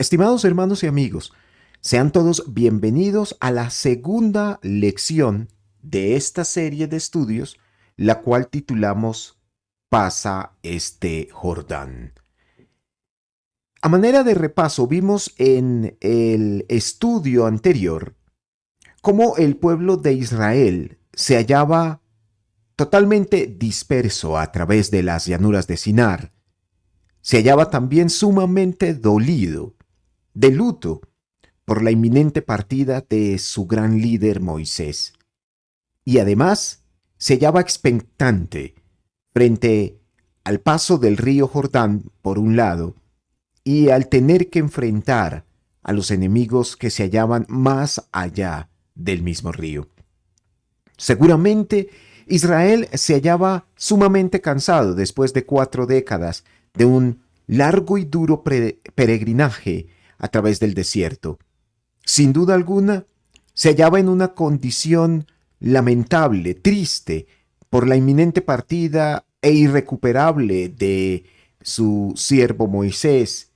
Estimados hermanos y amigos, sean todos bienvenidos a la segunda lección de esta serie de estudios, la cual titulamos Pasa este Jordán. A manera de repaso, vimos en el estudio anterior cómo el pueblo de Israel se hallaba totalmente disperso a través de las llanuras de Sinar. Se hallaba también sumamente dolido, de luto, por la inminente partida de su gran líder Moisés. Y además se hallaba expectante frente al paso del río Jordán por un lado y al tener que enfrentar a los enemigos que se hallaban más allá del mismo río. Seguramente Israel se hallaba sumamente cansado después de 4 décadas de un largo y duro peregrinaje a través del desierto. Sin duda alguna, se hallaba en una condición lamentable, triste, por la inminente partida e irrecuperable de su siervo Moisés.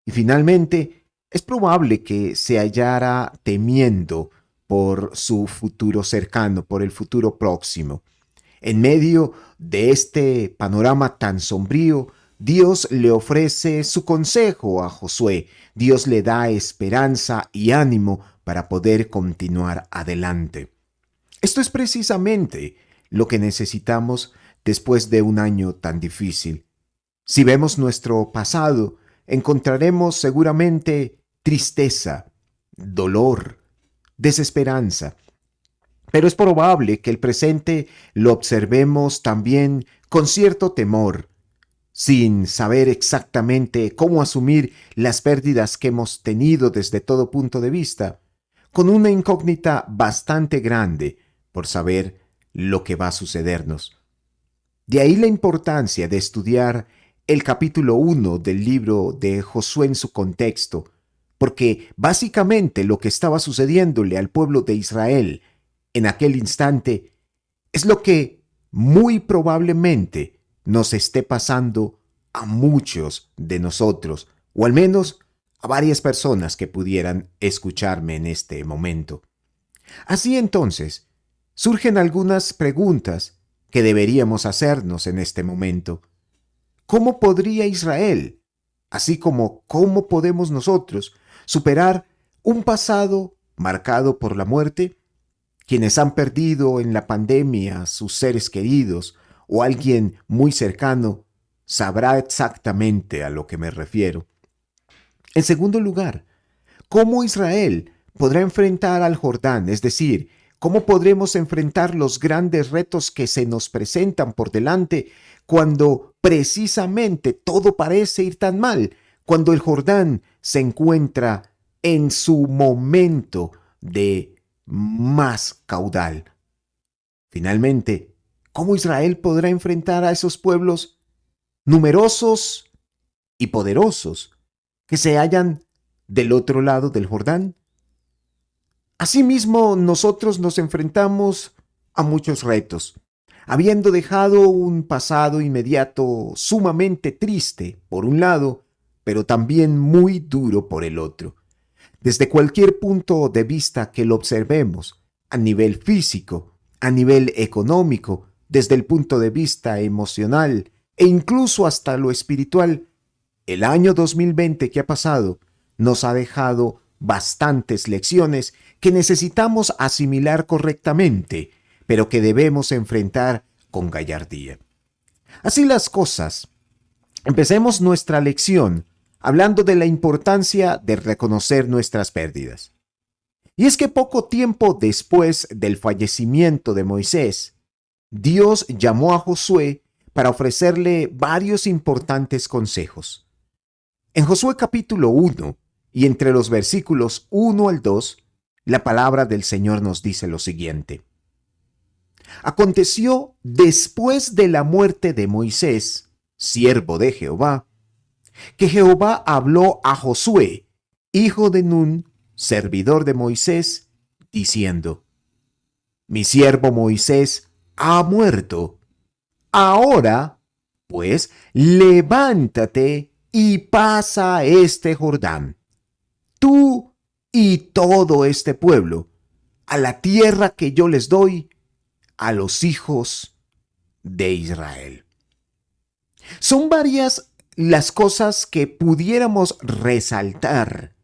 Y finalmente, es probable que se hallara temiendo por su futuro cercano, por el futuro próximo. En medio de este panorama tan sombrío, Dios le ofrece su consejo a Josué. Dios le da esperanza y ánimo para poder continuar adelante. Esto es precisamente lo que necesitamos después de un año tan difícil. Si vemos nuestro pasado, encontraremos seguramente tristeza, dolor, desesperanza. Pero es probable que el presente lo observemos también con cierto temor, sin saber exactamente cómo asumir las pérdidas que hemos tenido desde todo punto de vista, con una incógnita bastante grande por saber lo que va a sucedernos. De ahí la importancia de estudiar el capítulo 1 del libro de Josué en su contexto, porque básicamente lo que estaba sucediéndole al pueblo de Israel en aquel instante es lo que muy probablemente nos esté pasando a muchos de nosotros, o al menos a varias personas que pudieran escucharme en este momento. Así entonces, surgen algunas preguntas que deberíamos hacernos en este momento. ¿Cómo podría Israel, así como cómo podemos nosotros, superar un pasado marcado por la muerte? Quienes han perdido en la pandemia sus seres queridos o alguien muy cercano sabrá exactamente a lo que me refiero. En segundo lugar, ¿cómo Israel podrá enfrentar al Jordán? Es decir, ¿cómo podremos enfrentar los grandes retos que se nos presentan por delante cuando precisamente todo parece ir tan mal? Cuando el Jordán se encuentra en su momento de más caudal. Finalmente, ¿cómo Israel podrá enfrentar a esos pueblos numerosos y poderosos que se hallan del otro lado del Jordán? Asimismo, nosotros nos enfrentamos a muchos retos, habiendo dejado un pasado inmediato sumamente triste por un lado, pero también muy duro por el otro. Desde cualquier punto de vista que lo observemos, a nivel físico, a nivel económico, desde el punto de vista emocional e incluso hasta lo espiritual, el año 2020 que ha pasado nos ha dejado bastantes lecciones que necesitamos asimilar correctamente, pero que debemos enfrentar con gallardía. Así las cosas, empecemos nuestra lección hablando de la importancia de reconocer nuestras pérdidas. Y es que poco tiempo después del fallecimiento de Moisés, Dios llamó a Josué para ofrecerle varios importantes consejos. En Josué capítulo 1 y entre los versículos 1 al 2, la palabra del Señor nos dice lo siguiente. Aconteció después de la muerte de Moisés, siervo de Jehová, que Jehová habló a Josué, hijo de Nun, servidor de Moisés, diciendo: Mi siervo Moisés ha muerto. Ahora, pues, levántate y pasa este Jordán, y todo este pueblo a la tierra que yo les doy a los hijos de Israel. Son varias las cosas que pudiéramos resaltar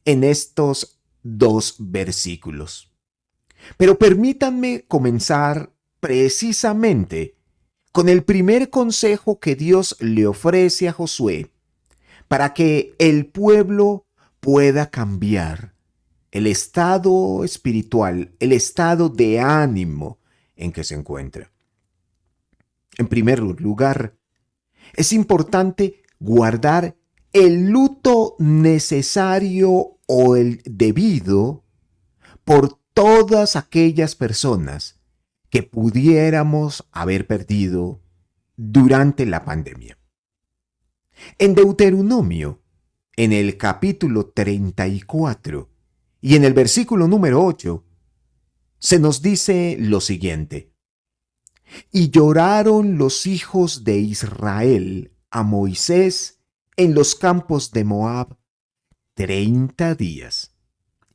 en estos dos versículos. Pero permítanme comenzar precisamente con el primer consejo que Dios le ofrece a Josué para que el pueblo pueda cambiar el estado espiritual, el estado de ánimo en que se encuentra. En primer lugar, es importante guardar el luto necesario o el debido por todas aquellas personas que pudiéramos haber perdido durante la pandemia. En Deuteronomio, en el capítulo 34 y en el versículo número 8, se nos dice lo siguiente: y lloraron los hijos de Israel a Moisés en los campos de Moab 30 días.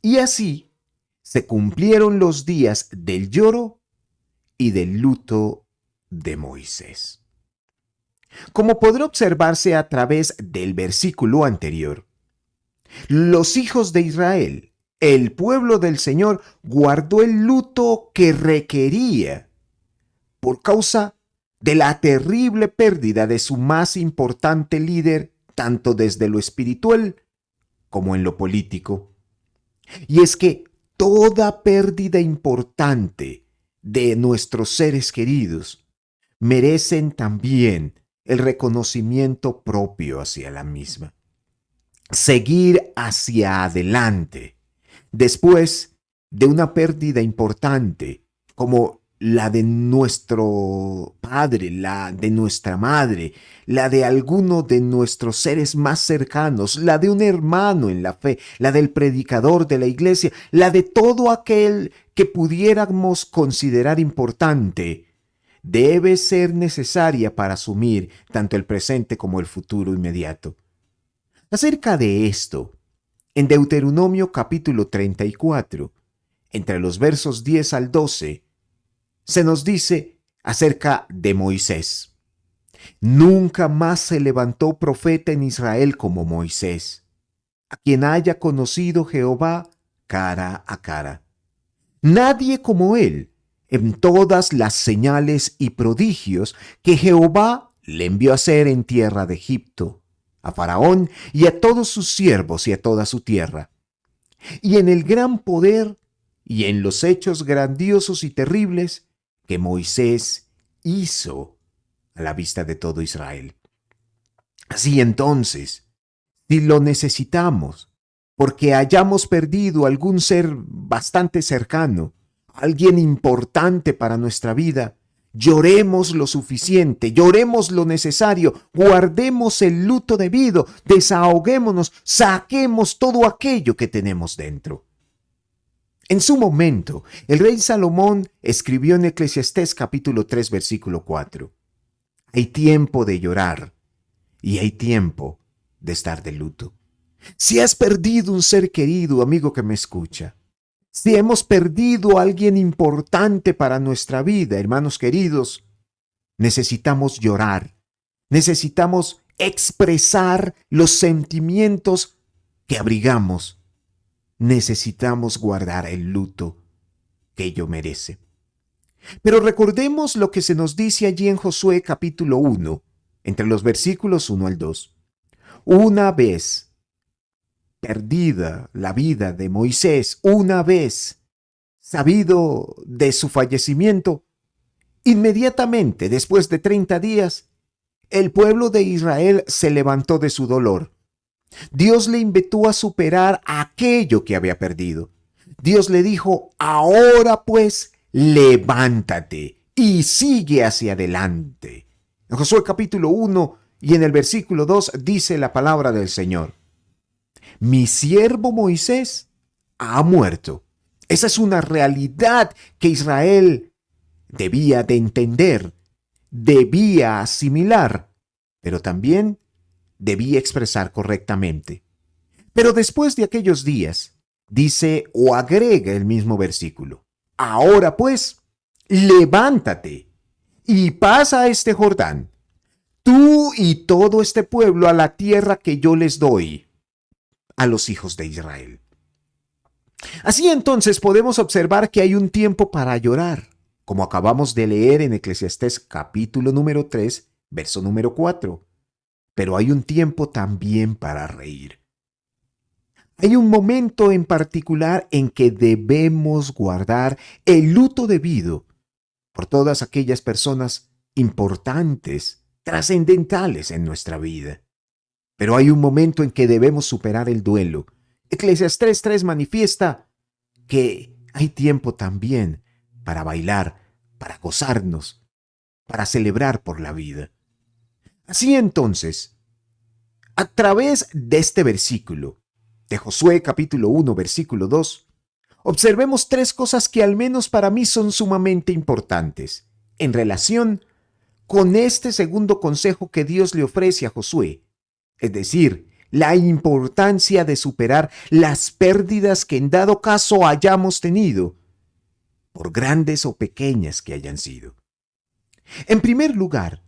Y así se cumplieron los días del lloro y del luto de Moisés. Como podrá observarse a través del versículo anterior, los hijos de Israel, el pueblo del Señor, guardó el luto que requería por causa de la terrible pérdida de su más importante líder, tanto desde lo espiritual como en lo político. Y es que toda pérdida importante de nuestros seres queridos merecen también el reconocimiento propio hacia la misma. Seguir hacia adelante después de una pérdida importante como la de nuestro padre, la de nuestra madre, la de alguno de nuestros seres más cercanos, la de un hermano en la fe, la del predicador de la iglesia, la de todo aquel que pudiéramos considerar importante, debe ser necesaria para asumir tanto el presente como el futuro inmediato. Acerca de esto, en Deuteronomio capítulo 34, entre los versos 10 al 12, se nos dice acerca de Moisés: nunca más se levantó profeta en Israel como Moisés, a quien haya conocido Jehová cara a cara. Nadie como él en todas las señales y prodigios que Jehová le envió a hacer en tierra de Egipto, a Faraón y a todos sus siervos y a toda su tierra, y en el gran poder y en los hechos grandiosos y terribles que Moisés hizo a la vista de todo Israel. Así entonces, si lo necesitamos, porque hayamos perdido algún ser bastante cercano, alguien importante para nuestra vida, lloremos lo suficiente, lloremos lo necesario, guardemos el luto debido, desahoguémonos, saquemos todo aquello que tenemos dentro. En su momento, el rey Salomón escribió en Eclesiastés capítulo 3, versículo 4: hay tiempo de llorar y hay tiempo de estar de luto. Si has perdido un ser querido, amigo que me escucha, si hemos perdido a alguien importante para nuestra vida, hermanos queridos, necesitamos llorar, necesitamos expresar los sentimientos que abrigamos. Necesitamos guardar el luto que ello merece. Pero recordemos lo que se nos dice allí en Josué capítulo 1, entre los versículos 1 al 2. Una vez perdida la vida de Moisés, una vez sabido de su fallecimiento, inmediatamente después de 30 días, el pueblo de Israel se levantó de su dolor. Dios le invitó a superar aquello que había perdido. Dios le dijo: ahora pues, levántate y sigue hacia adelante. En Josué capítulo 1 y en el versículo 2 dice la palabra del Señor: mi siervo Moisés ha muerto. Esa es una realidad que Israel debía de entender, debía asimilar, pero también debía expresar correctamente. Pero después de aquellos días, dice o agrega el mismo versículo. Ahora pues, levántate y pasa este Jordán, tú y todo este pueblo a la tierra que yo les doy a los hijos de Israel. Así entonces podemos observar que hay un tiempo para llorar, como acabamos de leer en Eclesiastés capítulo número 3, verso número 4. Pero hay un tiempo también para reír. Hay un momento en particular en que debemos guardar el luto debido por todas aquellas personas importantes, trascendentales en nuestra vida. Pero hay un momento en que debemos superar el duelo. Eclesiastés 3 manifiesta que hay tiempo también para bailar, para gozarnos, para celebrar por la vida. Así entonces, a través de este versículo, de Josué capítulo 1, versículo 2, observemos tres cosas que al menos para mí son sumamente importantes en relación con este segundo consejo que Dios le ofrece a Josué, es decir, la importancia de superar las pérdidas que en dado caso hayamos tenido, por grandes o pequeñas que hayan sido. En primer lugar,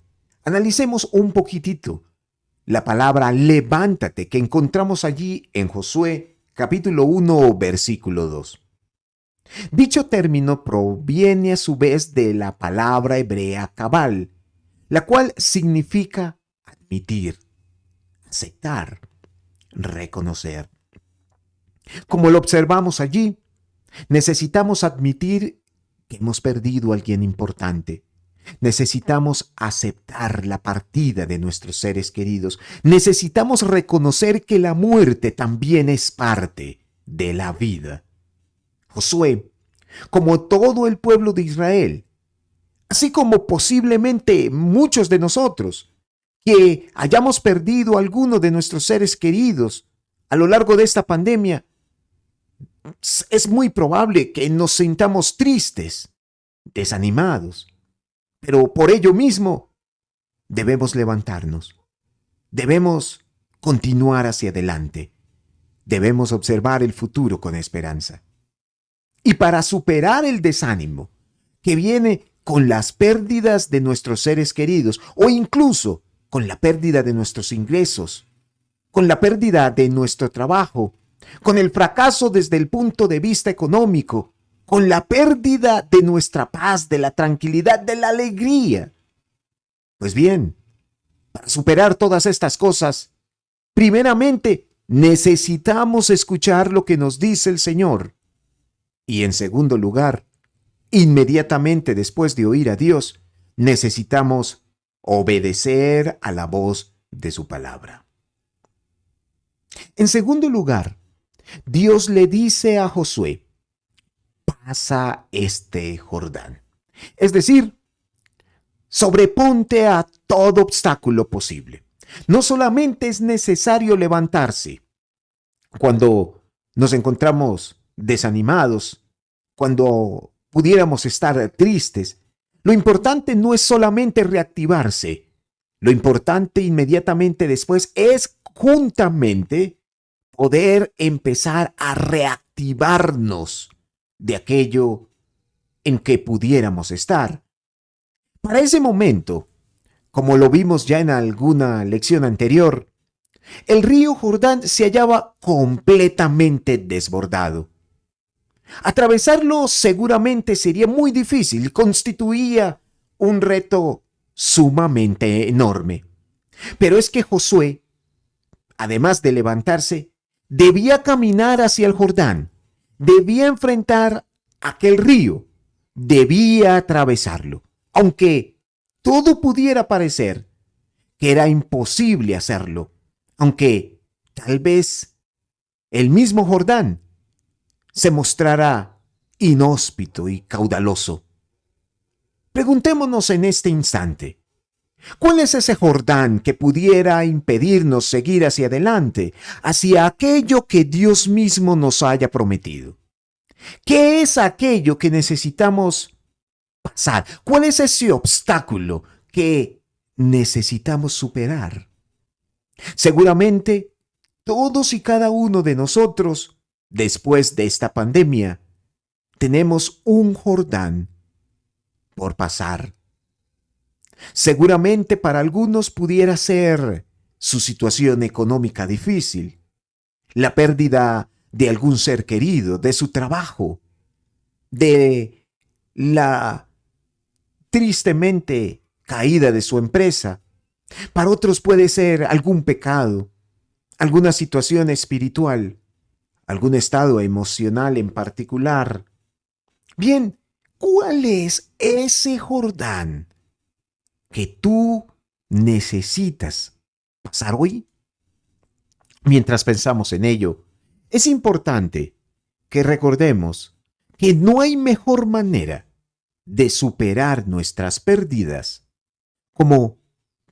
analicemos un poquitito la palabra levántate que encontramos allí en Josué capítulo 1 versículo 2. Dicho término proviene a su vez de la palabra hebrea cabal, la cual significa admitir, aceptar, reconocer. Como lo observamos allí, necesitamos admitir que hemos perdido a alguien importante. Necesitamos aceptar la partida de nuestros seres queridos. Necesitamos reconocer que la muerte también es parte de la vida. Josué, como todo el pueblo de Israel, así como posiblemente muchos de nosotros, que hayamos perdido a alguno de nuestros seres queridos a lo largo de esta pandemia, es muy probable que nos sintamos tristes, desanimados. Pero por ello mismo debemos levantarnos, debemos continuar hacia adelante, debemos observar el futuro con esperanza. Y para superar el desánimo que viene con las pérdidas de nuestros seres queridos o incluso con la pérdida de nuestros ingresos, con la pérdida de nuestro trabajo, con el fracaso desde el punto de vista económico, con la pérdida de nuestra paz, de la tranquilidad, de la alegría. Pues bien, para superar todas estas cosas, primeramente necesitamos escuchar lo que nos dice el Señor. Y en segundo lugar, inmediatamente después de oír a Dios, necesitamos obedecer a la voz de su palabra. En segundo lugar, Dios le dice a Josué, pasa este Jordán. Es decir, sobreponte a todo obstáculo posible. No solamente es necesario levantarse cuando nos encontramos desanimados, cuando pudiéramos estar tristes. Lo importante no es solamente reactivarse. Lo importante inmediatamente después es juntamente poder empezar a reactivarnos de aquello en que pudiéramos estar. Para ese momento, como lo vimos ya en alguna lección anterior, el río Jordán se hallaba completamente desbordado. Atravesarlo seguramente sería muy difícil, constituía un reto sumamente enorme. Pero es que Josué, además de levantarse, debía caminar hacia el Jordán, debía enfrentar aquel río, debía atravesarlo, aunque todo pudiera parecer que era imposible hacerlo, aunque tal vez el mismo Jordán se mostrara inhóspito y caudaloso. Preguntémonos en este instante, ¿cuál es ese Jordán que pudiera impedirnos seguir hacia adelante, hacia aquello que Dios mismo nos haya prometido? ¿Qué es aquello que necesitamos pasar? ¿Cuál es ese obstáculo que necesitamos superar? Seguramente todos y cada uno de nosotros después de esta pandemia, tenemos un Jordán por pasar. Seguramente para algunos pudiera ser su situación económica difícil, la pérdida de algún ser querido, de su trabajo, de la tristemente caída de su empresa. Para otros puede ser algún pecado, alguna situación espiritual, algún estado emocional en particular. Bien, ¿cuál es ese Jordán que tú necesitas pasar hoy? Mientras pensamos en ello, es importante que recordemos que no hay mejor manera de superar nuestras pérdidas como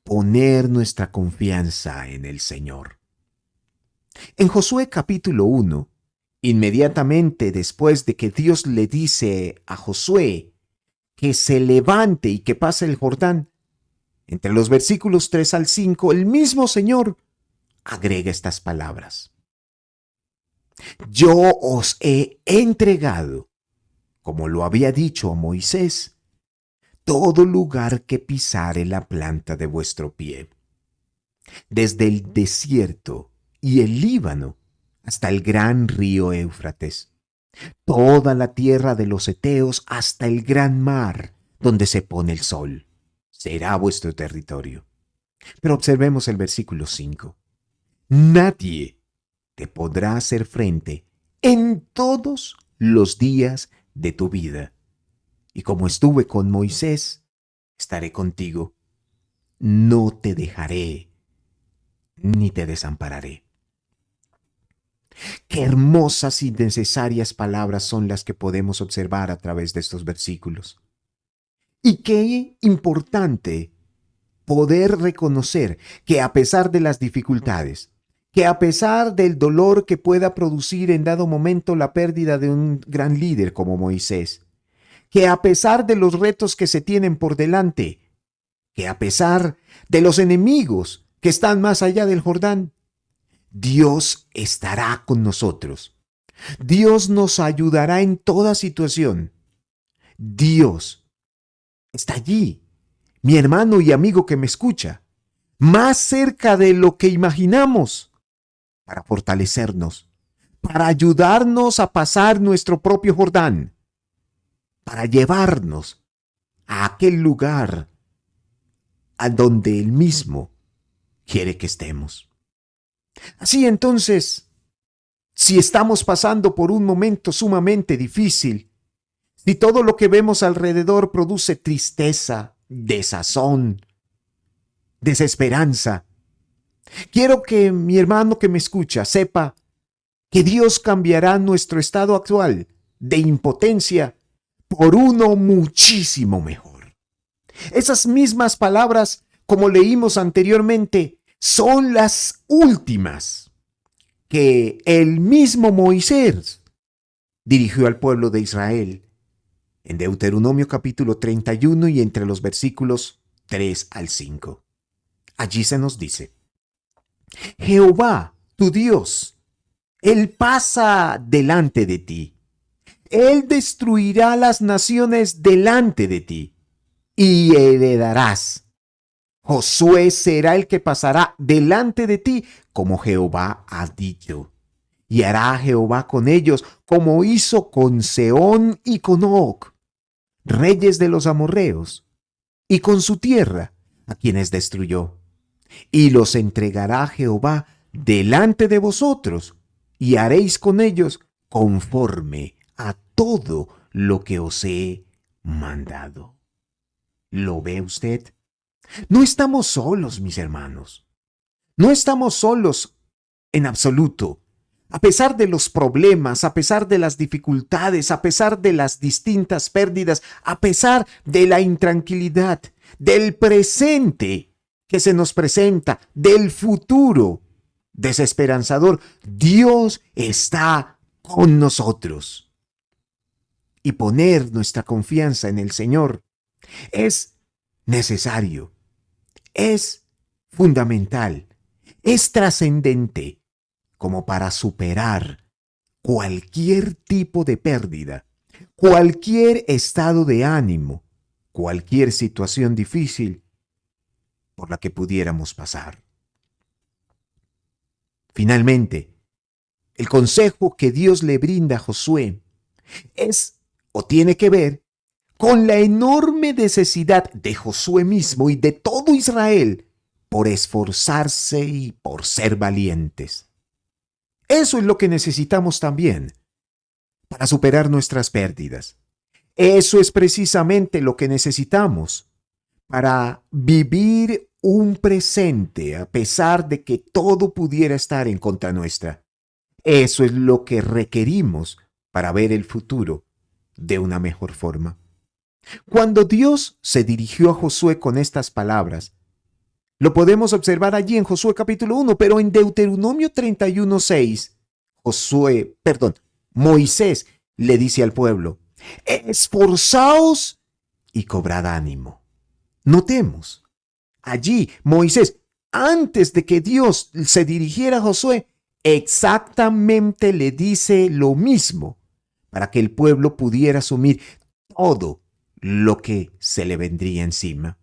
poner nuestra confianza en el Señor. En Josué capítulo 1, inmediatamente después de que Dios le dice a Josué que se levante y que pase el Jordán, entre los versículos 3 al 5, el mismo Señor agrega estas palabras. Yo os he entregado, como lo había dicho a Moisés, todo lugar que pisare la planta de vuestro pie, desde el desierto y el Líbano hasta el gran río Éufrates, toda la tierra de los heteos hasta el gran mar donde se pone el sol, será vuestro territorio. Pero observemos el versículo 5. Nadie te podrá hacer frente en todos los días de tu vida. Y como estuve con Moisés, estaré contigo. No te dejaré ni te desampararé. Qué hermosas y necesarias palabras son las que podemos observar a través de estos versículos. Y qué importante poder reconocer que a pesar de las dificultades, que a pesar del dolor que pueda producir en dado momento la pérdida de un gran líder como Moisés, que a pesar de los retos que se tienen por delante, que a pesar de los enemigos que están más allá del Jordán, Dios estará con nosotros. Dios nos ayudará en toda situación. Dios está allí, mi hermano y amigo que me escucha, más cerca de lo que imaginamos, para fortalecernos, para ayudarnos a pasar nuestro propio Jordán, para llevarnos a aquel lugar a donde Él mismo quiere que estemos. Así entonces, si estamos pasando por un momento sumamente difícil, si todo lo que vemos alrededor produce tristeza, desazón, desesperanza, quiero que mi hermano que me escucha sepa que Dios cambiará nuestro estado actual de impotencia por uno muchísimo mejor. Esas mismas palabras, como leímos anteriormente, son las últimas que el mismo Moisés dirigió al pueblo de Israel en Deuteronomio capítulo 31 y entre los versículos 3 al 5. Allí se nos dice: Jehová, tu Dios, Él pasa delante de ti. Él destruirá las naciones delante de ti y heredarás. Josué será el que pasará delante de ti, como Jehová ha dicho. Y hará Jehová con ellos como hizo con Sehón y con Og, reyes de los amorreos, y con su tierra, a quienes destruyó. Y los entregará Jehová delante de vosotros, y haréis con ellos conforme a todo lo que os he mandado. ¿Lo ve usted? No estamos solos, mis hermanos. No estamos solos en absoluto. A pesar de los problemas, a pesar de las dificultades, a pesar de las distintas pérdidas, a pesar de la intranquilidad, del presente que se nos presenta, del futuro desesperanzador, Dios está con nosotros. Y poner nuestra confianza en el Señor es necesario, es fundamental, es trascendente como para superar cualquier tipo de pérdida, cualquier estado de ánimo, cualquier situación difícil por la que pudiéramos pasar. Finalmente, el consejo que Dios le brinda a Josué es o tiene que ver con la enorme necesidad de Josué mismo y de todo Israel por esforzarse y por ser valientes. Eso es lo que necesitamos también para superar nuestras pérdidas. Eso es precisamente lo que necesitamos para vivir un presente a pesar de que todo pudiera estar en contra nuestra. Eso es lo que requerimos para ver el futuro de una mejor forma. Cuando Dios se dirigió a Josué con estas palabras, lo podemos observar allí en Josué capítulo 1, pero en Deuteronomio 31:6, Moisés le dice al pueblo: esforzaos y cobrad ánimo. Notemos, allí Moisés, antes de que Dios se dirigiera a Josué, exactamente le dice lo mismo para que el pueblo pudiera asumir todo lo que se le vendría encima.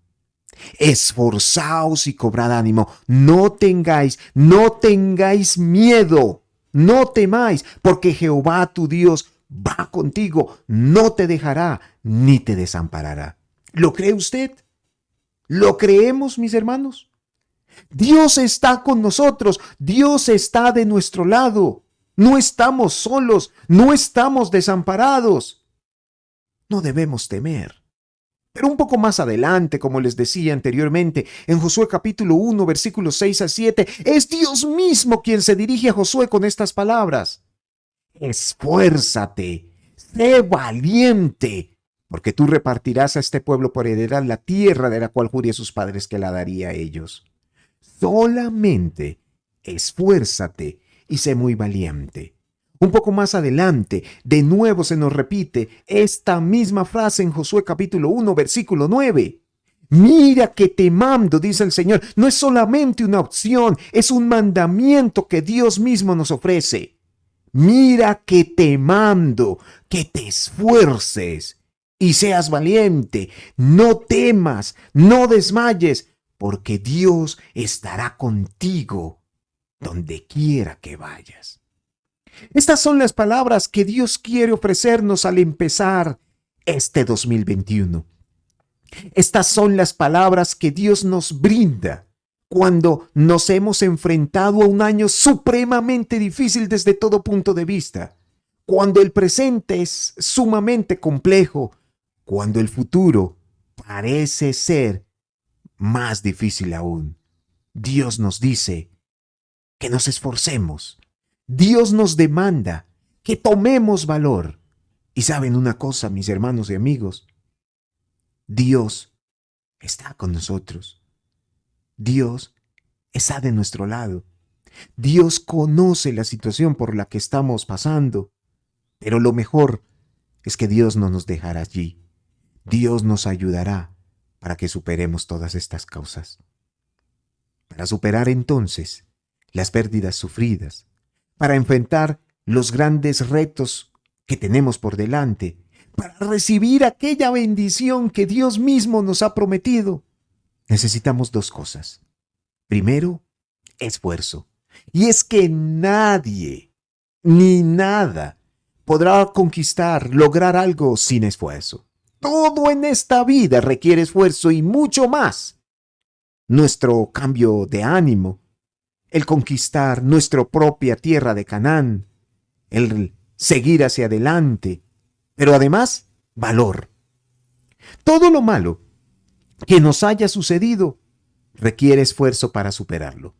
Esforzaos y cobrad ánimo. No tengáis miedo. No temáis, porque Jehová tu Dios va contigo. No te dejará ni te desamparará. ¿Lo cree usted? ¿Lo creemos, mis hermanos? Dios está con nosotros. Dios está de nuestro lado. No estamos solos. No estamos desamparados. No debemos temer. Pero un poco más adelante, como les decía anteriormente, en Josué capítulo 1, versículos 6 a 7, es Dios mismo quien se dirige a Josué con estas palabras: esfuérzate, sé valiente, porque tú repartirás a este pueblo por heredad la tierra de la cual juré a sus padres que la daría a ellos. Solamente esfuérzate y sé muy valiente. Un poco más adelante, de nuevo se nos repite esta misma frase en Josué capítulo 1, versículo 9. Mira que te mando, dice el Señor. No es solamente una opción, es un mandamiento que Dios mismo nos ofrece. Mira que te mando, que te esfuerces y seas valiente. No temas, no desmayes, porque Dios estará contigo donde quiera que vayas. Estas son las palabras que Dios quiere ofrecernos al empezar este 2021. Estas son las palabras que Dios nos brinda cuando nos hemos enfrentado a un año supremamente difícil desde todo punto de vista, cuando el presente es sumamente complejo, cuando el futuro parece ser más difícil aún. Dios nos dice que nos esforcemos. Dios nos demanda que tomemos valor. Y saben una cosa, mis hermanos y amigos, Dios está con nosotros. Dios está de nuestro lado. Dios conoce la situación por la que estamos pasando, pero lo mejor es que Dios no nos dejará allí. Dios nos ayudará para que superemos todas estas causas. Para superar entonces las pérdidas sufridas, para enfrentar los grandes retos que tenemos por delante, para recibir aquella bendición que Dios mismo nos ha prometido, necesitamos dos cosas. Primero, esfuerzo. Y es que nadie, ni nada, podrá conquistar, lograr algo sin esfuerzo. Todo en esta vida requiere esfuerzo y mucho más. Nuestro cambio de ánimo, el conquistar nuestra propia tierra de Canaán, el seguir hacia adelante, pero además, valor. Todo lo malo que nos haya sucedido requiere esfuerzo para superarlo.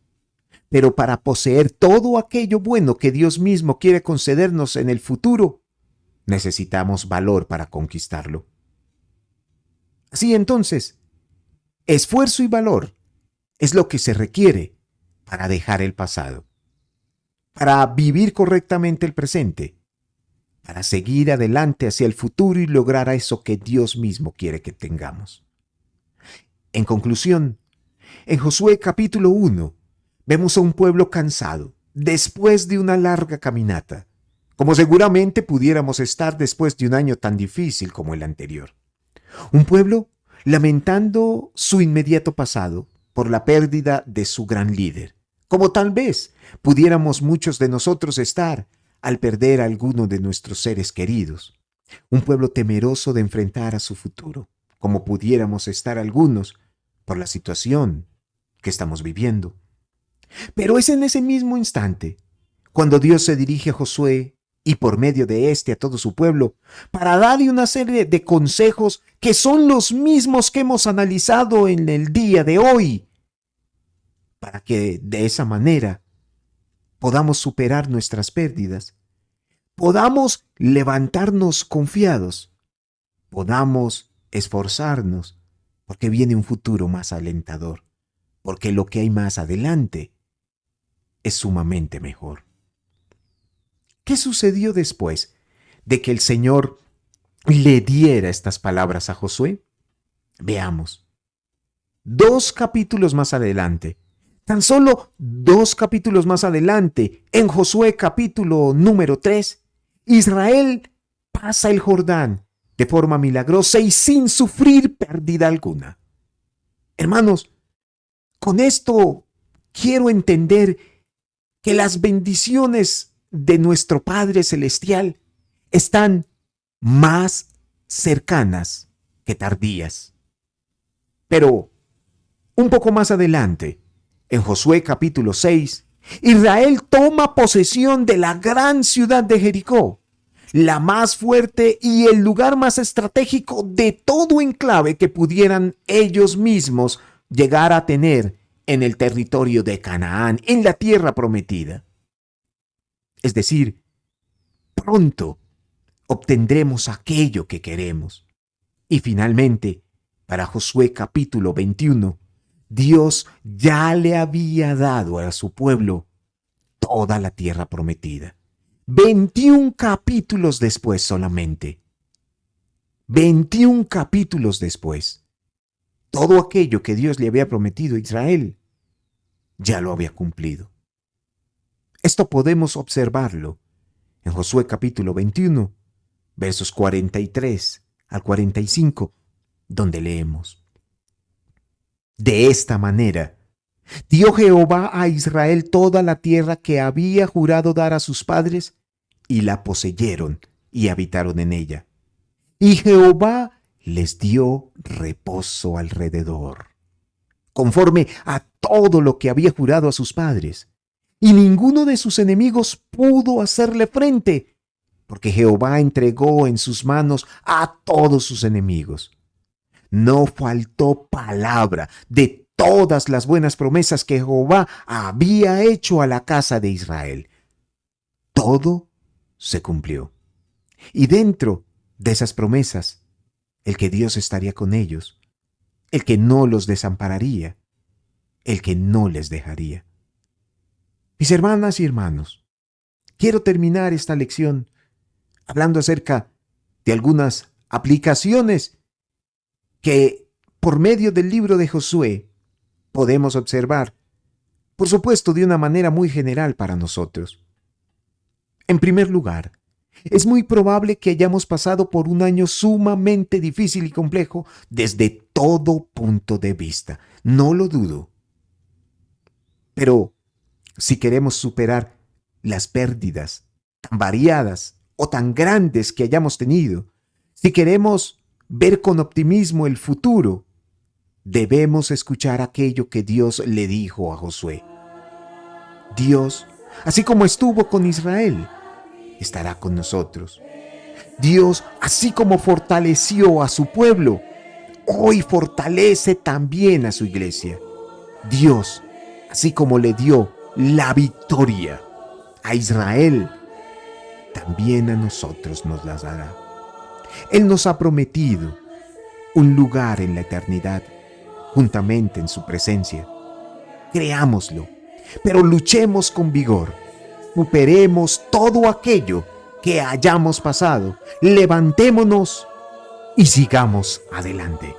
Pero para poseer todo aquello bueno que Dios mismo quiere concedernos en el futuro, necesitamos valor para conquistarlo. Así entonces, esfuerzo y valor es lo que se requiere para dejar el pasado, para vivir correctamente el presente, para seguir adelante hacia el futuro y lograr eso que Dios mismo quiere que tengamos. En conclusión, en Josué capítulo 1, vemos a un pueblo cansado, después de una larga caminata, como seguramente pudiéramos estar después de un año tan difícil como el anterior. Un pueblo lamentando su inmediato pasado por la pérdida de su gran líder, como tal vez pudiéramos muchos de nosotros estar al perder a alguno de nuestros seres queridos. Un pueblo temeroso de enfrentar a su futuro, como pudiéramos estar algunos por la situación que estamos viviendo. Pero es en ese mismo instante cuando Dios se dirige a Josué y por medio de éste a todo su pueblo, para darle una serie de consejos que son los mismos que hemos analizado en el día de hoy, para que de esa manera podamos superar nuestras pérdidas, podamos levantarnos confiados, podamos esforzarnos, porque viene un futuro más alentador, porque lo que hay más adelante es sumamente mejor. ¿Qué sucedió después de que el Señor le diera estas palabras a Josué? Veamos. 2 capítulos más adelante, tan solo 2 capítulos más adelante, en Josué capítulo número 3, Israel pasa el Jordán de forma milagrosa y sin sufrir pérdida alguna. Hermanos, con esto quiero entender que las bendiciones de nuestro Padre Celestial están más cercanas que tardías. Pero un poco más adelante, en Josué capítulo 6, Israel toma posesión de la gran ciudad de Jericó, la más fuerte y el lugar más estratégico de todo enclave que pudieran ellos mismos llegar a tener en el territorio de Canaán, en la tierra prometida. Es decir, pronto obtendremos aquello que queremos. Y finalmente, para Josué capítulo 21, Dios ya le había dado a su pueblo toda la tierra prometida. 21 capítulos después solamente. 21 capítulos después. Todo aquello que Dios le había prometido a Israel, ya lo había cumplido. Esto podemos observarlo en Josué capítulo 21, versos 43 al 45, donde leemos: De esta manera, dio Jehová a Israel toda la tierra que había jurado dar a sus padres, y la poseyeron y habitaron en ella. Y Jehová les dio reposo alrededor, conforme a todo lo que había jurado a sus padres. Y ninguno de sus enemigos pudo hacerle frente, porque Jehová entregó en sus manos a todos sus enemigos. No faltó palabra de todas las buenas promesas que Jehová había hecho a la casa de Israel. Todo se cumplió. Y dentro de esas promesas, el que Dios estaría con ellos, el que no los desampararía, el que no les dejaría. Mis hermanas y hermanos, quiero terminar esta lección hablando acerca de algunas aplicaciones que por medio del libro de Josué podemos observar, por supuesto de una manera muy general para nosotros. En primer lugar, es muy probable que hayamos pasado por un año sumamente difícil y complejo desde todo punto de vista. No lo dudo. Pero si queremos superar las pérdidas tan variadas o tan grandes que hayamos tenido, si queremos ver con optimismo el futuro, debemos escuchar aquello que Dios le dijo a Josué. Dios, así como estuvo con Israel, estará con nosotros. Dios, así como fortaleció a su pueblo, hoy fortalece también a su iglesia. Dios, así como le dio la victoria a Israel, también a nosotros nos las dará. Él nos ha prometido un lugar en la eternidad, juntamente en su presencia. Creámoslo, pero luchemos con vigor. Superemos todo aquello que hayamos pasado. Levantémonos y sigamos adelante.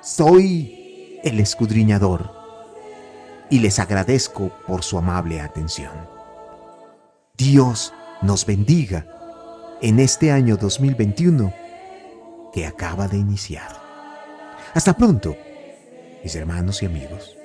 Soy el escudriñador y les agradezco por su amable atención. Dios nos bendiga en este año 2021 que acaba de iniciar. Hasta pronto, mis hermanos y amigos.